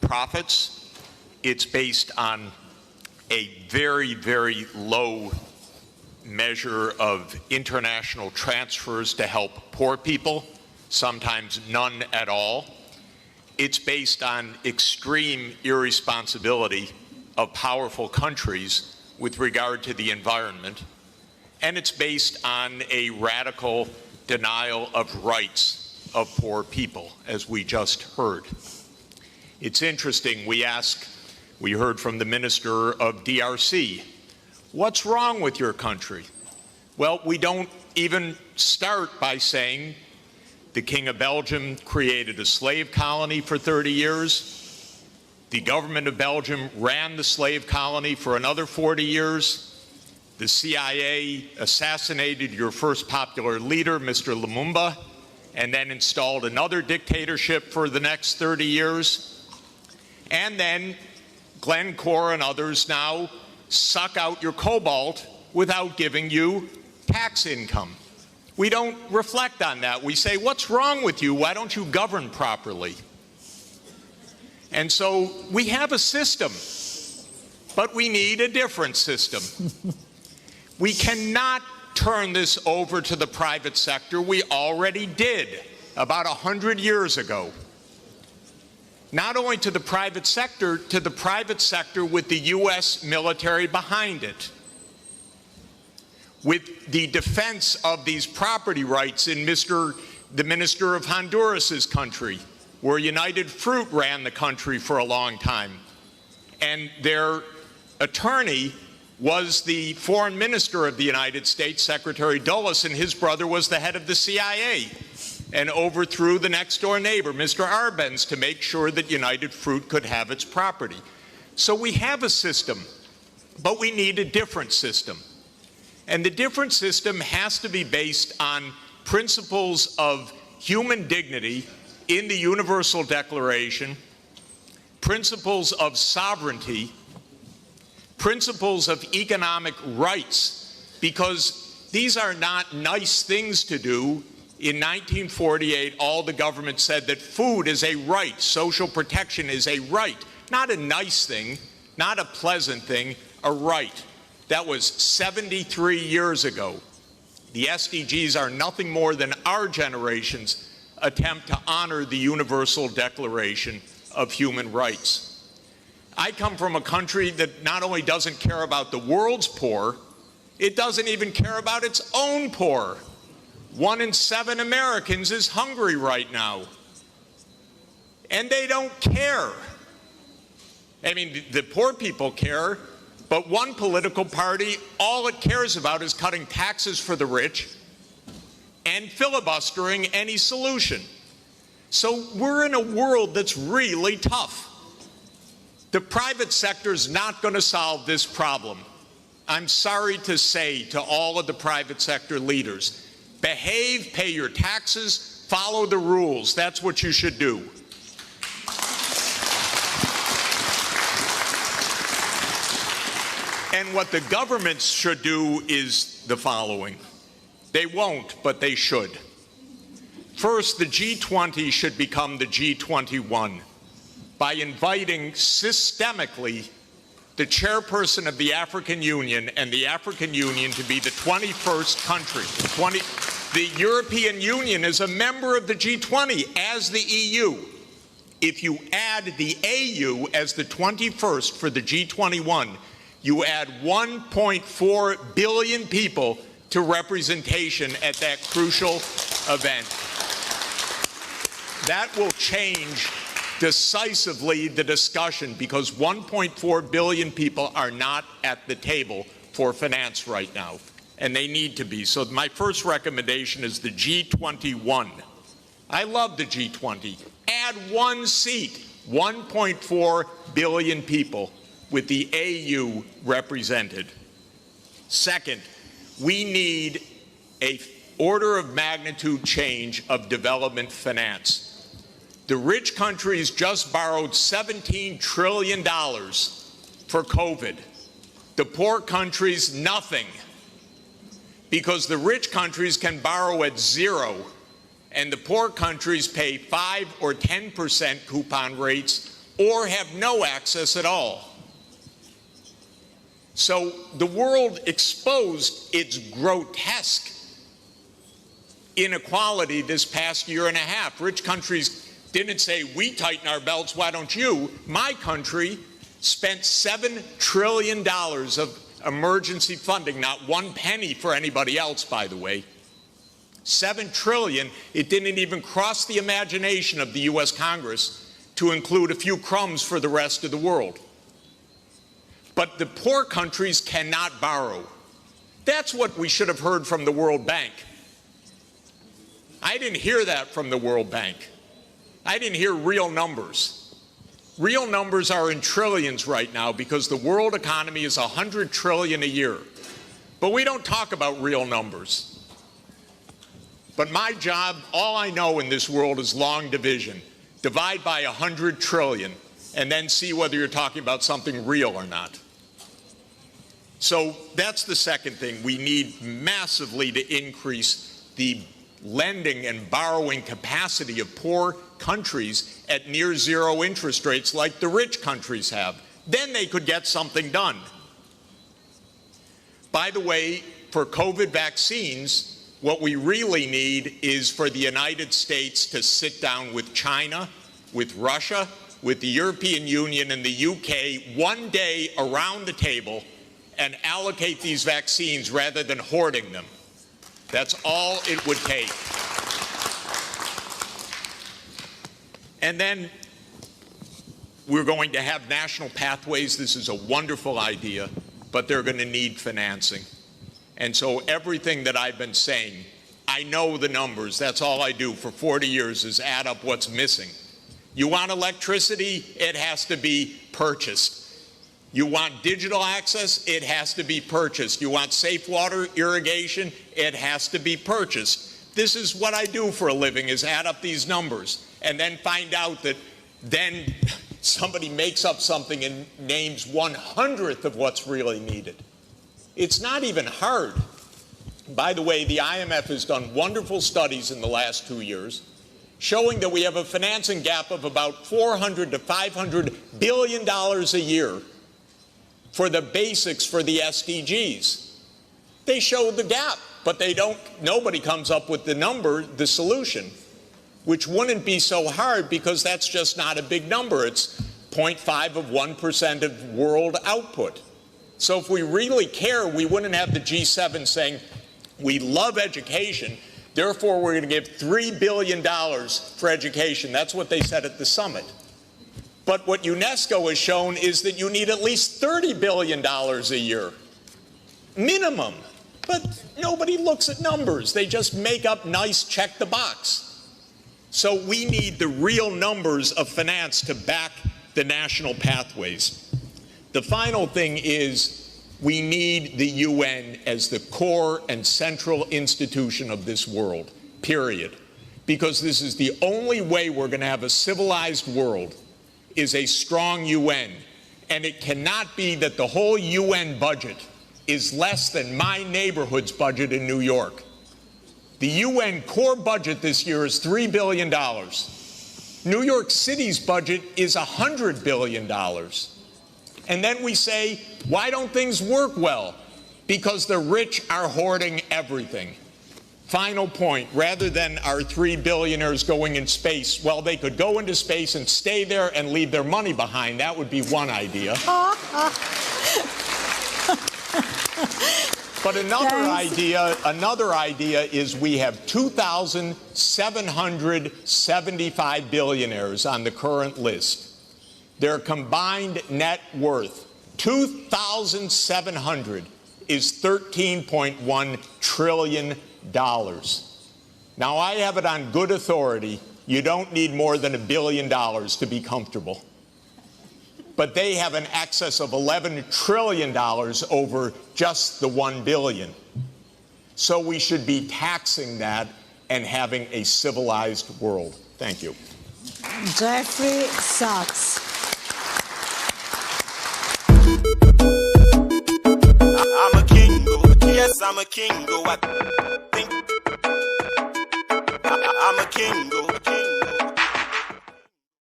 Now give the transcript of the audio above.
profits. It's based on a very, very low measure of international transfers to help poor people, sometimes none at all. It's based on extreme irresponsibility of powerful countries with regard to the environment. And it's based on a radical denial of rights of poor people, as we just heard. It's interesting, we heard from the Minister of DRC, what's wrong with your country? Well, we don't even start by saying the King of Belgium created a slave colony for 30 years. The government of Belgium ran the slave colony for another 40 years. The CIA assassinated your first popular leader, Mr. Lumumba, and then installed another dictatorship for the next 30 years. And then Glencore and others now suck out your cobalt without giving you tax income. We don't reflect on that. We say, what's wrong with you? Why don't you govern properly? And so we have a system, but we need a different system. We cannot turn this over to the private sector. We already did about 100 years ago. Not only to the private sector with the U.S. military behind it, with the defense of these property rights in the Minister of Honduras's country, where United Fruit ran the country for a long time. And their attorney was the foreign minister of the United States, Secretary Dulles, and his brother was the head of the CIA, and overthrew the next door neighbor, Mr. Arbenz, to make sure that United Fruit could have its property. So we have a system, but we need a different system. And the different system has to be based on principles of human dignity in the Universal Declaration, principles of sovereignty, principles of economic rights, because these are not nice things to do. In 1948, all the government said that food is a right, social protection is a right, not a nice thing, not a pleasant thing, a right. That was 73 years ago. The SDGs are nothing more than our generation's attempt to honor the Universal Declaration of Human Rights. I come from a country that not only doesn't care about the world's poor, it doesn't even care about its own poor. 1 in 7 Americans is hungry right now. And they don't care. I mean, the poor people care, but one political party, all it cares about is cutting taxes for the rich and filibustering any solution. So we're in a world that's really tough. The private sector's not going to solve this problem. I'm sorry to say to all of the private sector leaders, behave, pay your taxes, follow the rules. That's what you should do. And what the governments should do is the following. They won't, but they should. First, the G20 should become the G21 by inviting systemically the chairperson of the African Union and the African Union to be the 21st country. The European Union is a member of the G20 as the EU. If you add the AU as the 21st for the G21, you add 1.4 billion people to representation at that crucial event. That will change decisively the discussion, because 1.4 billion people are not at the table for finance right now, and they need to be. So my first recommendation is the G21. I love the G20. Add one seat, 1.4 billion people with the AU represented. Second, we need an order of magnitude change of development finance. The rich countries just borrowed $17 trillion for COVID. The poor countries, nothing. Because the rich countries can borrow at 0, and the poor countries pay 5 or 10% coupon rates or have no access at all. So the world exposed its grotesque inequality this past year and a half. Rich countries didn't say, we tighten our belts, why don't you? My country spent $7 trillion of emergency funding, not one penny for anybody else, by the way. $7 trillion, it didn't even cross the imagination of the US Congress to include a few crumbs for the rest of the world. But the poor countries cannot borrow. That's what we should have heard from the World Bank. I didn't hear that from the World Bank. I didn't hear real numbers. Real numbers are in trillions right now because the world economy is $100 trillion a year. But we don't talk about real numbers. But my job, all I know in this world is long division. Divide by 100 trillion and then see whether you're talking about something real or not. So that's the second thing. We need massively to increase the lending and borrowing capacity of poor countries at near zero interest rates like the rich countries have. Then they could get something done. By the way, for COVID vaccines, what we really need is for the United States to sit down with China, with Russia, with the European Union and the UK one day around the table and allocate these vaccines rather than hoarding them. That's all it would take. And then we're going to have national pathways. This is a wonderful idea, but they're going to need financing. And so everything that I've been saying, I know the numbers. That's all I do for 40 years is add up what's missing. You want electricity? It has to be purchased. You want digital access? It has to be purchased. You want safe water irrigation? It has to be purchased. This is what I do for a living, is add up these numbers and then find out that then somebody makes up something and names 1/100th of what's really needed. It's not even hard. By the way, the IMF has done wonderful studies in the last 2 years showing that we have a financing gap of about $400 to $500 billion a year for the basics for the SDGs. They show the gap, but nobody comes up with the number, the solution, which wouldn't be so hard because that's just not a big number. It's 0.5 of 1% of world output. So if we really care, we wouldn't have the G7 saying, we love education, therefore we're going to give $3 billion for education. That's what they said at the summit. But what UNESCO has shown is that you need at least $30 billion a year, minimum. But nobody looks at numbers. They just make up nice check the box. So we need the real numbers of finance to back the national pathways. The final thing is we need the UN as the core and central institution of this world, period. Because this is the only way we're going to have a civilized world is a strong UN. And it cannot be that the whole UN budget is less than my neighborhood's budget in New York. The UN core budget this year is $3 billion. New York City's budget is $100 billion. And then we say, why don't things work well? Because the rich are hoarding everything. Final point, rather than our 3 billionaires going in space, well, they could go into space and stay there and leave their money behind. That would be one idea. But another idea is we have 2,775 billionaires on the current list. Their combined net worth, 2,700, is $13.1 trillion. Now, I have it on good authority, you don't need more than $1 billion to be comfortable. But they have an excess of $11 trillion over just the $1 billion. So we should be taxing that and having a civilized world. Thank you. Jeffrey Sachs. I'm a king, yes, I'm a king, I think I'm a king,